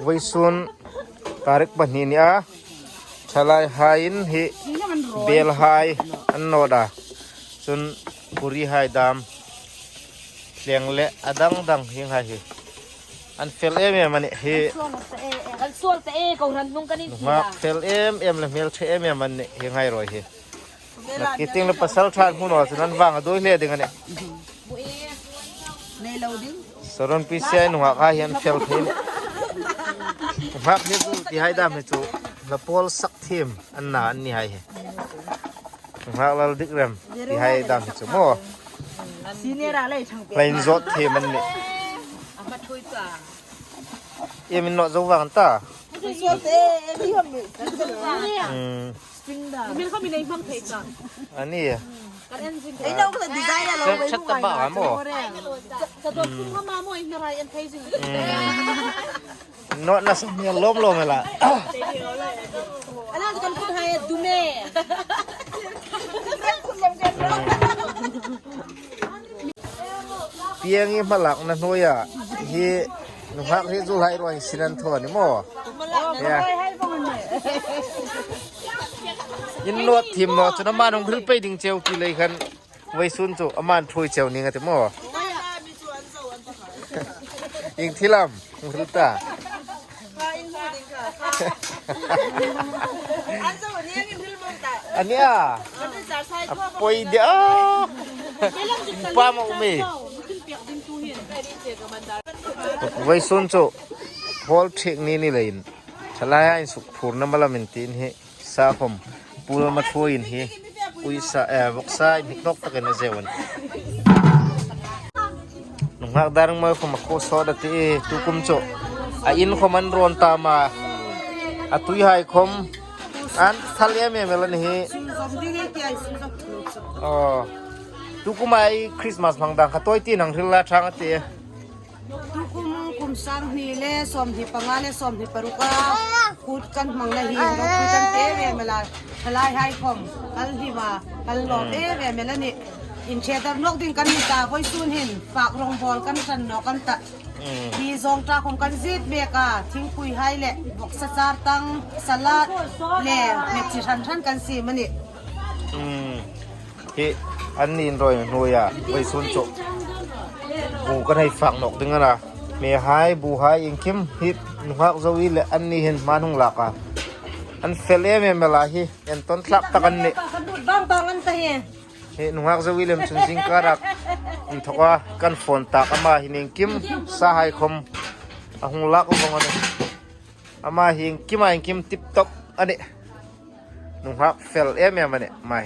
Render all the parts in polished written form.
ไว้ซุนตาริกบันนี้เนี่ยชลายหายนฮิเบลหายอันโนดาซุนบุรีหายดามเลียงเละอดังดังยังหายฮิอันเฟลเอ็มมันเฮอันส่วนเอก็รันนุ่งกันนี่สิล่ะเฟลเอ็มละเมลเชเอ็มมันยังหายรอยเฮนักกิติงละปัสสาวะทานหุ่นว่าฉะนั้นวางด้วยเล่ดึงกันเนี่ยในเราดิสรนพิเศษหนูหาเห็นเฟลเทนหักนี่กูที่ให้ดามให้จูละพอลสักทีมอันน่าอันนี้ให้หักละดิกเรมที่ให้ดามให้จูโม่ซีเนราเลยช่างเป็นไลน์จดทีมันนี่มาช่วยจ้ามันนอจะวางตาส่วนเอนี่ก็มีจริงด่ามันเขามีในฟังเพลงจ้ะอันนี้ไอ้น้องก็ดีไซน์เราไปชัดตะบ้าโม่จะตัวพุ่งเข้ามาโม่อินอะไรอันเทซิ่งนอน่ะเนี่ยล้มลงเลยล่ะอันนั้นกันพูดให้ดูแม่เพียงนี้มาหลักนั่นหน่อยที่หนุ่มฮักที่จุไลรอยสินันทอนี่โม่เนี่ยยินนวดทีมเนาะจนอามาน้องขึ้นไปดึงเจลกี่เลยคันไว้ซุนจูอามาถอยเจลนี่กันแต่โม่ยิงที่ลำมึงรู้ตาอันนี้อ่ะปอยเดียวป้ามาอุ้มไว้ซุนจูพอลเทคนี่เลยฉลายสุขภูมิน้ำมันละมันตีนเฮสาคมปูนมาช่วยเฮอุยสาบอกสายมิกนกตะกันเจวันนุ่งหักดารงมาขมาโคสอดตีตุกุมโจอินขมันรอนตามาตุยหายคมอันทะเลเมลันเฮตุกุมไอคริสต์มาสพังดังขตัวตีนังทิลลาช่างตีคุมสังฮีเล่สมที่ปังอาเล่สมที่ปรุกาพูดกันมังเลยฮีเราพูดกันเตะเวเมลาทลายให้คมกันที่ว่ากันหลอกเตะเวเมลานี่อินเชตนกดิ้งกันมีตาคอยซูนเห็นฝากรองบอลกันสันนกันตะดีซองตาของกันซีดเบกาทิ้งคุยให้แหละบอกสจาร์ตังสลัดแหล่เม็ดชิชันชันกันสีมันนี่ที่อันนี้รอยหน่วยอ่ะไว้ซุนโจบูกันให้ฝักนกดึงนะเมียหายบูหายอิงคิมฮิตนุ่งหักจะวิเลอันนี้เห็นมานุ่งหลักอ่ะอันเฟลเล่เมลาฮีอันต้นทับตะกันนี่บ้างตอนนั้นเตะเฮ้นุ่งหักจะวิเลมชุนจิงการักอินทว่ากันฝนตากอามาหินคิมสหายคมอาหงลักอุบงอันนี้อามาหินคิมอิงคิมติปต็อกอันนี้นุ่งหักเฟลเล่เมมันเนี่ยไม่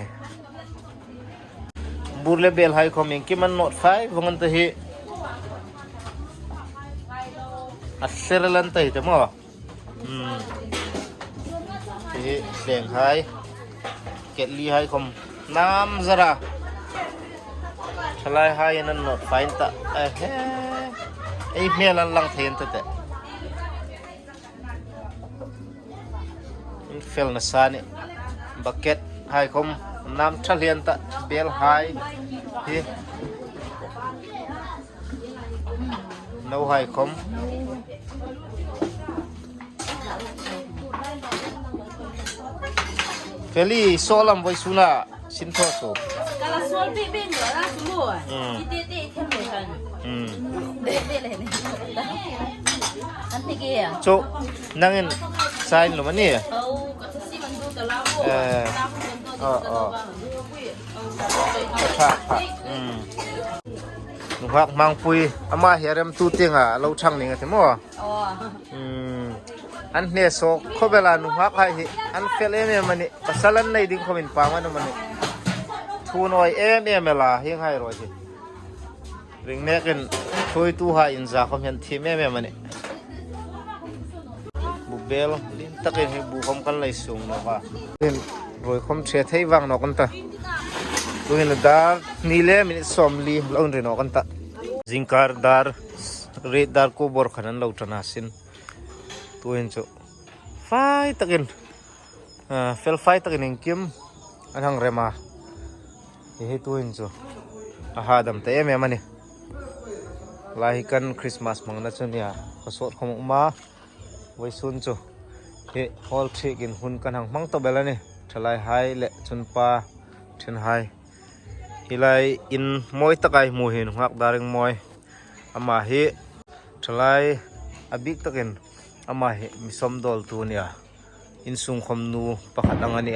บูเลเบลให้คมอิงคิมมันโนดไฟวงอันเตะอัศเสรลันต์itu moที่เสียงหายเกลีหายคมน้ำซะละทลายหายนั่นหนดไฟน์ตะไอ้เมียลันลังเทียนตะแต่เฟลนัสานี่บักเก็ตหายคมน้ำทะเลนตะเบลหายที่นูหายคมเฟลี่โซลัมไว้สุน่าสินทอโซกาลาโซลเป็นเหรอล่ะสุโร่ที่เตะเทียมเลยกันเตะเลยนี่อันที่เกี่ยโจนั่งเงินใส่หรือมันนี่เอาก็จะสิมันดูแต่ละหนูพักมังปุยอามาเฮียเริ่มตู้เตียงอ่ะเราช่างนี่กันใช่ไหมอันเนี้ยโซเขาเวลาหนูพักให้อันเฟลเอ็มมันนี่ภาษาลันในดิ้งเขาเป็นปางมันนี่ทูน้อยเอ็มเวลาเฮียให้รอยสิเรื่องนี้กันช่วยตู้ให้อินซ่าเขาเห็นทีมมันนี่บุเบลลิ้นตะเกียงให้บุคมกันเลยสูงนะคะเห็นรอยคมเชียร์ให้วางนอกกันตาดูเห็นดาร์นี่เลยมินิสอมลีเราเรียนนอกกันตาจิงการดาร์เรดดาร์กูบอร์ขันเราทนาสินตัวเห็นจูไฟตะกินเฟลไฟตะกินเองคิมอันหังเรมาเฮ้ยตัวเห็นจูอาหารดำแต่เอ็มมันนี่ลายกันคริสต์มาสมังนั่นส่วนเนี่ยเขาสวดของมา ไว้ซุนจูเฮฮอลทริกินหุ่นกันหังมังตบเบลนี่ทลายไฮเละจุนปาเชนไฮฮิไลอินมอยตะไกมูหินหักดาริงมอยอามาเฮทลายอบิกตะกินอามาเฮมิสมดอลตัวเนี่ยอินซุงคมนูปะขัดอังอันนี้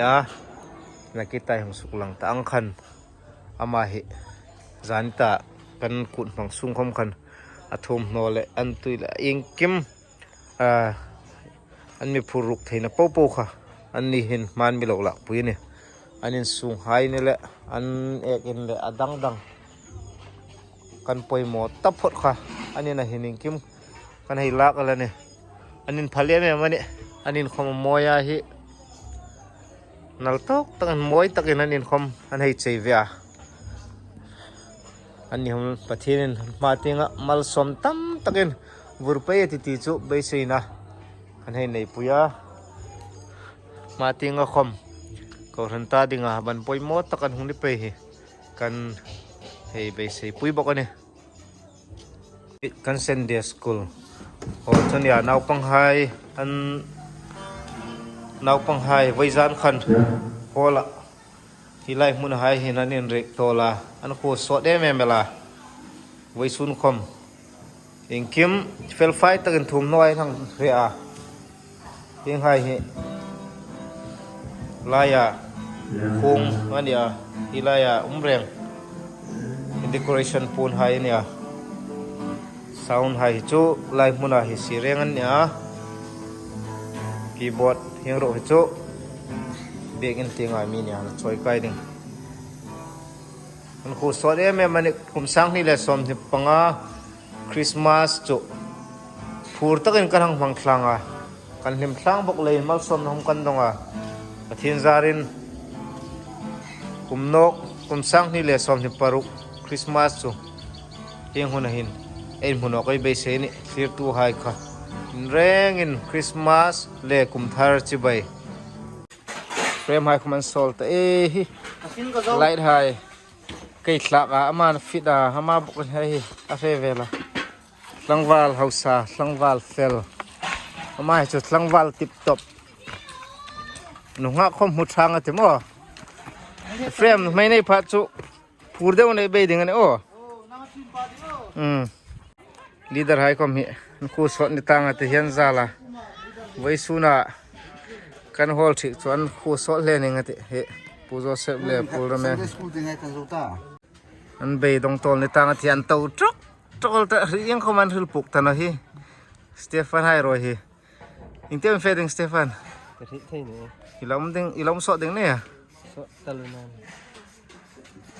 นักกีฬาของสุกลังตะอังคันอามาเฮจานตะกันกุดมังซุงคมคันอาทมโนเลอันตุยละอิงกิมอันมีผู้รุกเทนะโป๊ะค่ะอันนี้เห็นมันมีหลอกหลักปุยเนี่ยอันนี้สูงไฮนี่แหละอันเอกอินเลยดังกันปล่อยหมดตับพดค่ะอันนี้นะเห็นอิงกิมกันให้ลักอะไรเนี่ยอันนี้พาเลียนเนี่ยมันเนี่ยอันนี้คอมมอยาฮินัลตกตั้งมอยตั้งอันนี้คอมอันให้เจียร์อันนี้ผมปะเทศมาติงะมัลสมตั้มตั้งวุร์ไปติดจูใบเสนาอันให้ในปุยามาติงะคอมก็ทันตาดิงะบันปอยมดตั้งหุ่นดิไปกันให้ใบเสปุยบอกกันเนี่ยกันเซนเดียสกูลโอ้ท่านยานาวปังไฮอันนาวปังไฮไว้จานขันโหละที่ไล่มุนไฮเห็นอันนี้เร็กโตละอันโคสอดได้ไหมเวลาไว้ซุนคอมเองคิมเฟลไฟตั้งทุ่มน้อยทั้งเรียเองไฮเฮลายาคงอันเดียที่ลายาแรงเดคอเรชั่นปูนไฮเนี่ยซาวน์ไฮจูไลมุนาฮิสิเรงอันเนี่ยคีย์บอร์ดเฮงโรฮิจูเบกินติงอามีเนี่ยช่วยไกด์ดิ้งมันคู่สอดเอ็มมันคุมสังนี่แหละสมที่ปังคริสต์มาสจูพูดตั้งกันหังมังคลังกันหิมคลังบอกเลยมัลสมน้องกันตรงอาทิตย์จารินคุมนกคุมสังนี่แหละสมที่ปารุคริสต์มาสจูเฮงหุ่นหินเอ็นหุ่นออกไปเบสนี่คลียร์ตัวไฮค่ะแรงอินคริสต์มาสเล่คุมทาร์จิบไปเฟรมไฮคุมันโซลต์ไลท์ไฮไก่หลักอามันฟิดฮามาบุกให้อาเฟเวล่าลังวาลเฮาซาลังวาลเฟลอามาให้จุดลังวาลติปท็อปหนุ่งคอมหุดทางอ่ะที่มั้งเฟรมไม่ในพัดจุพูดเดี๋ยวในเบดิ้งนี่โอ้ลีดเดอร์ไฮคอมฮีคู่สอนในต่างอ่ะที่เห็นซาละไว้สุนัขกันฮอลชิกชวนคู่สอนเล่นเองอ่ะที่เฮปูโจเซฟเล่ปูรำเองอันเบย์ตรงตอนในต่างอ่ะที่อันโตจุกจุกแต่ยังเขามันหิลปุกตันนะฮีสเตฟานไฮโรยฮีอินเตอร์เฟดิ้งสเตฟานอีลอมดิ้งอีลอมสอดดิ้งเนี่ย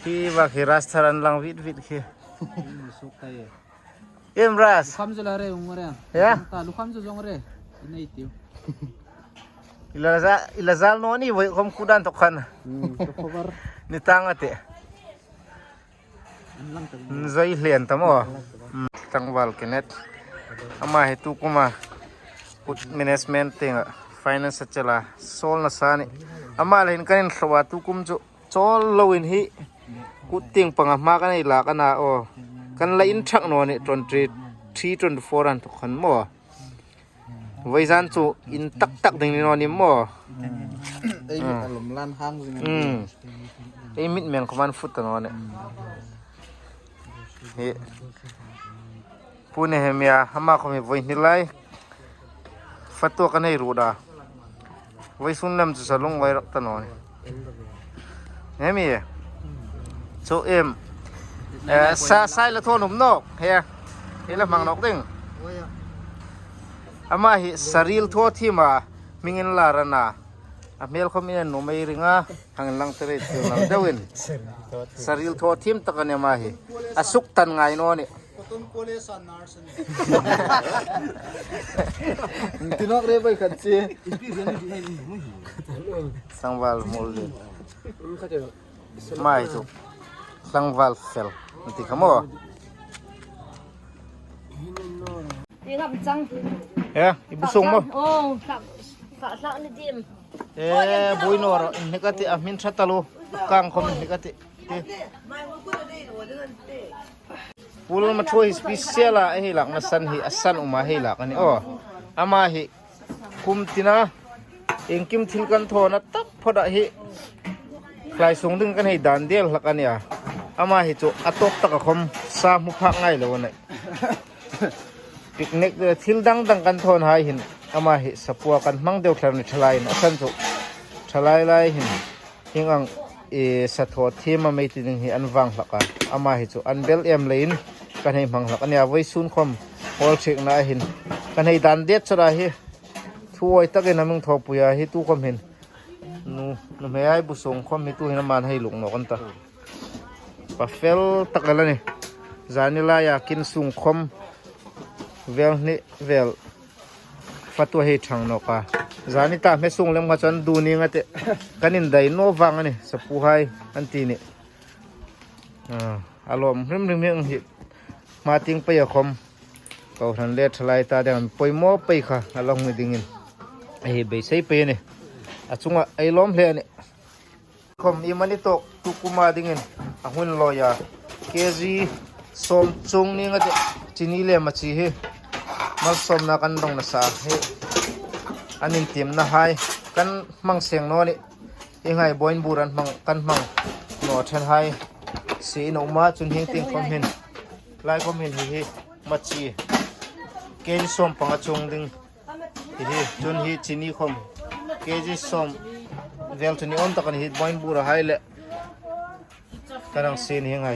ที่ว่าคือรัสทารันลังวิดฮีเอ็มรัส Lukam je lare umare ya ta lukam je jongre inai tiu ilazal no ni wei kom kudan to khan to khobar ni tang ate anlang ta zai hlen tamo tangwal kenet ama he tu kuma put management tenga finance chala sol na sani ama lein kanin thwa tu kum chu chol loin hi kuting panga ma kan ila kana o kan la in thak no ni 324 an to khan moไว้จานจูอินตักดึงนี่นอนนี่มั้งไอ้อารมณ์ล้านห้างจริงไอ้มิดแมงของมันฟุตตัวนอนเนี่ยเฮ้พูดเนี่ยเมียฮามาเขาไม่ไว้นี่ไรฟัดตัวกันให้รู้ด่าไว้สุนน้ำจะสลงไว้รักตัวนอนเนี่ยมีโซเอ็มซาไซละโทนหุ่มนกเฮียละมังนกดึงอามาฮิสาริลทัวที่มามิงินลารานาอาเมลเขามีนไม่ริงะทางลังเตอร์เที่ยวลังเดวินสาริลทัวทีมตะกันเนี่ยมาฮิอาสุกตันไงโน่นี่ตินอกเรย์ไปขัดเสียสังวาลมูลไม่ถูกสังวาลเฟลนั่นที่ขโมยนี่ครับจังibu sung mo oh sak ni dim buy nor nikati amin satalo kang kom nikati pul ma thoi special a hi lak na san hi asan uma hi lak ani o ama hi คุมตินะเองกิมทิลกันโทนะตักพอดะฮิคลายสูงดึงกันให้ดานเดียลละกันเนี่ยอามาฮิจุอตกตะกะคมซามุพักง่ายเลยวันนี้ปิกนิกทิลดังกันโทนหายหินอามาฮิสปัวกันมั่งเดียวแคลนทลายนะท่านจุทลายไล่หินยังอังสะทอดที่มาไม่ติดหิอันวังละกันอามาฮิจุอันเบลเอ็มเลนกันให้มังละกันเนี่ยไว้ซุนคมโอลเชกนะหินกันให้ดานเดียดสระฮิช่วยตะเกียนมึงทอปุยให้ตู้ความเห็นนูไม่ให้บุษงความให้ตู้ให้น้ำมันให้หลงหนอกันตาปะเฟลตะกันแล้วนี่จานิลายากินสุงคมเวลนี่เวลฟัดตัวให้ช่างนกอ่ะจานิตาไม่ส่งเรื่องมาจนดูนี่งั้นเตะกันอินได้โนวังนี่สปูให้อันตีนี่อารมณ์เรื่องหิมาติ้งไปอะคมเขาทันเล็ดลายตาเดินไปโม่ไปค่ะอารมณ์ไม่ดิ้งไอ้ใบใส่ไปนี่อาจุงไอ้ล้มเลยนี่คมอีมันนี่ตกตุกุมาดิ้งหุ่นลอยเคจีสมจงนี่งั้นเตะจีนี่เลยมาชีเฮมาสมนักันตรงนั้นสาเฮอันนี้เตรียมนะให้กันมังเสียงโน่นี่ยังไงบอยบูรันมังกันมังหนอชันให้สีนอมาจนเฮงติงคอมเห็นลายคอมเห็นเฮมาชีเกจสมปังจงดึงเฮจนเฮจีนี่คอมเกจสมเวลจนนี่อมตะกันเฮบอยบูระให้เลยกันนังสีนี่ยังไง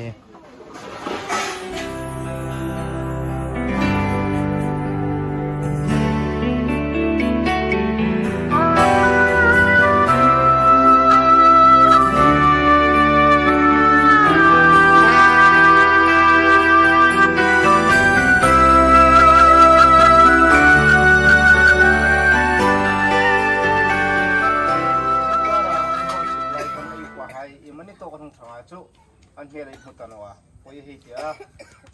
อันเฮลัยพุทธนวะพอยเฮีย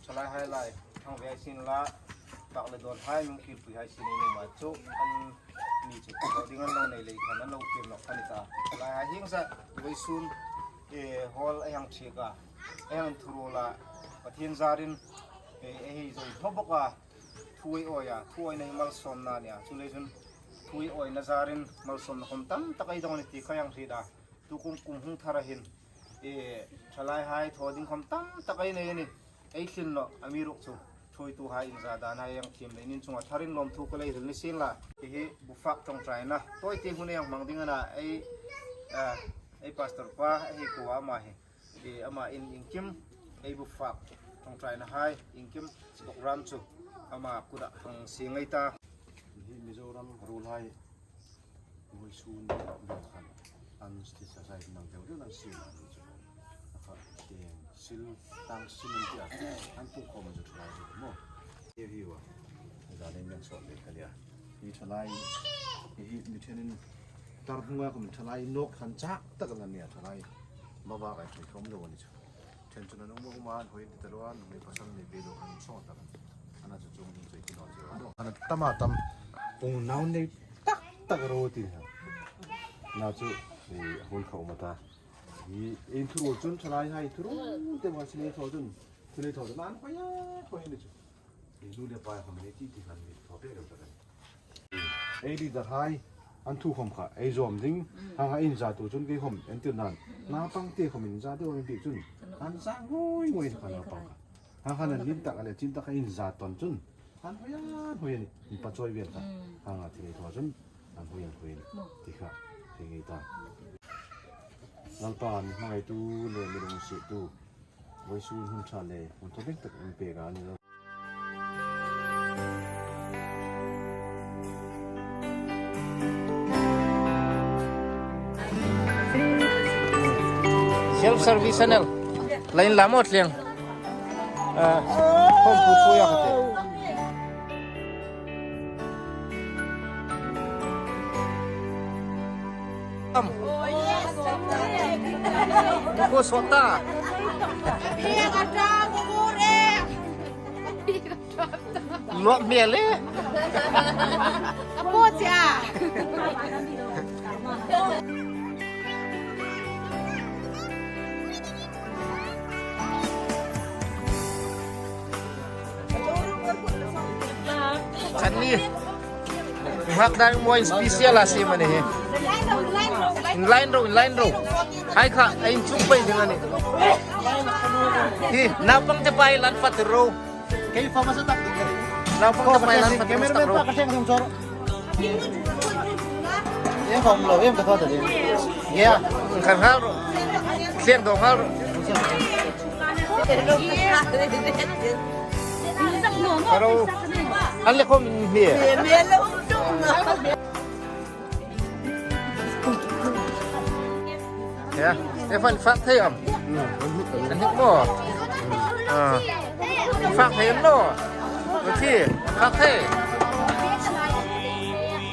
ชลายไฮไลท์ทางเวสินละตักเลยโดนไฮมึงคิดไปไฮสินี่มาจุอันมีจุเราดิ้งเราในเลยขนาดเราเก็บหลอกคันิตาชลายไฮยิงซะเวสุนฮอลไอยังเชียกะไอยังทุรุละปะเทียนจารินไอเฮจอยทบกะทุยโอยทุยในมัลสมนาเนี่ยจุเลยจุนทุยโอยนาจารินมัลสมนะคมตั้มตะไคร้ตรงนี้ตีขยังทีดาตุกุมกุมหงทาระหินชลายหายทอดิ้งคำตั้มตะไคร้เนี่ยนี่ไอ้สินเนาะอามีรุกซูช่วยตัวหายอินซาดานายยังทีมเลยนี่จงว่าทารินลมทุกข์เลยถึงนี่สินละที่บุฟักตรงใจนะตัวไอ้ที่คนนี้ยังมังดิ้งนะไอ้พาสเตอร์ป้าไอ้กัวอามาเฮอามาอินคิมไอ้บุฟักตรงใจนะหายอินคิมสกรัมซูอามากุดะทางเสียงไอ้ตาที่มิโซรัมรูไลมวยซูนเดือดขันอันสติสะใจนังเดียวเรื่องนั้นสินะครับเตียงซิลตั้งซิลที่อันปุ่งคอมันจะทลายจุดมั้งเยี่ยหิวจะเล่นยังสอนเด็กกันเลยมีทลายมีเช่นนั้นตาหัวก็มันทลายนกขันจักตะกันเนี่ยทลายมาบ้ากันที่เขาไม่รู้วันนี้เช่นจุดนั้นน้องมาหอยตะวันในภาษาในเบลูกันสอนตะกันอันนั้นจะจงใจกินเอาเจ้าอันนั้นตั้มตั้มปุ่งน้ำในตักโรตีครับน่าจะหุ่นเขามาตาอินทรูจนชลายให้ทรูเต็มวันสิเนทอจนสิเนทอจนมันพยาพยานี่จ้ะดูเดี๋ยวไปทำเนี่ยที่ขันนี่ทอเปรี้ยวจังเลยไอ้ดีจะให้อันทุกคนค่ะไอ้จอมดิ้งหางอินจ่าตัวจนกี่คนเอ็นติวนั้นน้าปังเตะคนอินจ่าตัวอินปีจนอันสังงวยขันน้าปังค่ะหางนั้นลิ้นตักอะไรจิ้นตักอินจ่าตอนจนอันพยานี่ปัจจัยเวียนค่ะหางที่นี่ทอจนอันพยานี่ที่ค่ะที่นี่ตาลังปานมาไอ้ตู้เลยไม่รู้สิตู้ไว้ซูนหุ่นชาเลยหุ่นตัวเล็กตักมันเปย์กันนี่แล้วเซลฟ์เซอร์วิสนั่นไลน์ละหมดเลยผมพูดคุยกับเธอกูสวดตาลวกเมียเลยพูดจ้าฉันนี่ hak dan mo special asi mane he in line ro hai kha ai chung pai dengan ni hi napang te pai lan pat ro Kayo pa masatak. napang te pai lan pat Cameraman ro pa kasi ang soro. Yan kong lo, yan kato tadi. Yeah. kan hal siang dong hal pero alle ko min he ya Evan phát thấy không anh thích mua phát thấy nó rồi thì phát thấy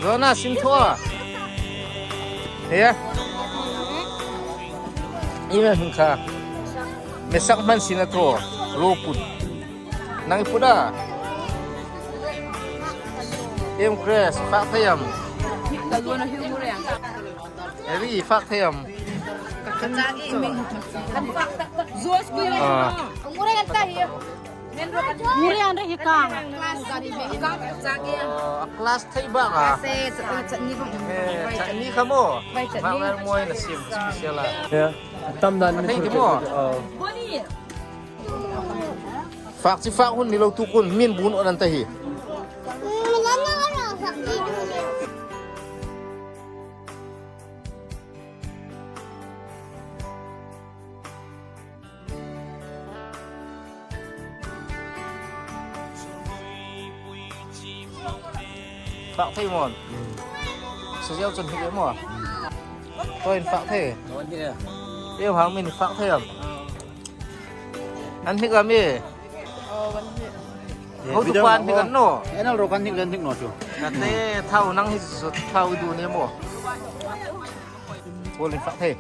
rồi na xin thua ya ini hingga mesak man sinato loput nang ipuda em crash phát thấy không Eri phát thấy không Muri anda hikang. kelas tiba kah? Ini kamu? Makan muai nasi spesial lah. Ya. Tam dan Hey, kamu? Fak si fak hun nilau tukun min bun orang tahi. Fak thay mon. Sejauh chân hidup mo. Tôi fak thay. Yêu hàng mình fak thay am. Anh thích kami. Hau tupan thì kan no. Enal rokan tik dan tik no tu. Kate thau nang hisut thau du ni mo. Boleh fak thay.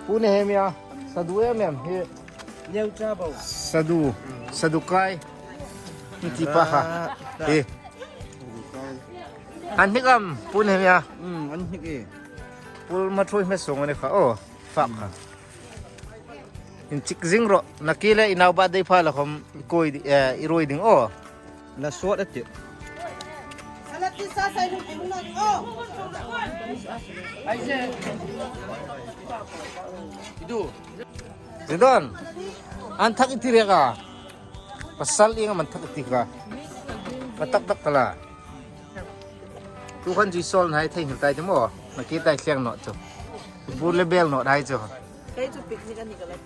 Pune hem ya. Sadu em he. Nyau cabau. Sadu kai. Ti pa ha. Eh. An hi kam pune hem ya. An tik eh. Pul ma throi me song ne kha oh. Fak ha. In chik jing ro nakile inaw ba dei pha la khom koi iroi ding oh. La suat aje. Salat isa sa ilong ibunan. Oh! Zidon. Antak itire ka. Pasal yang mantak itika. Matak kala. Tu kan jisol nai thai hiltai mo. Nakita siang no chu. Bu level no dai chu. Kaya ito picnic kan ni kalat.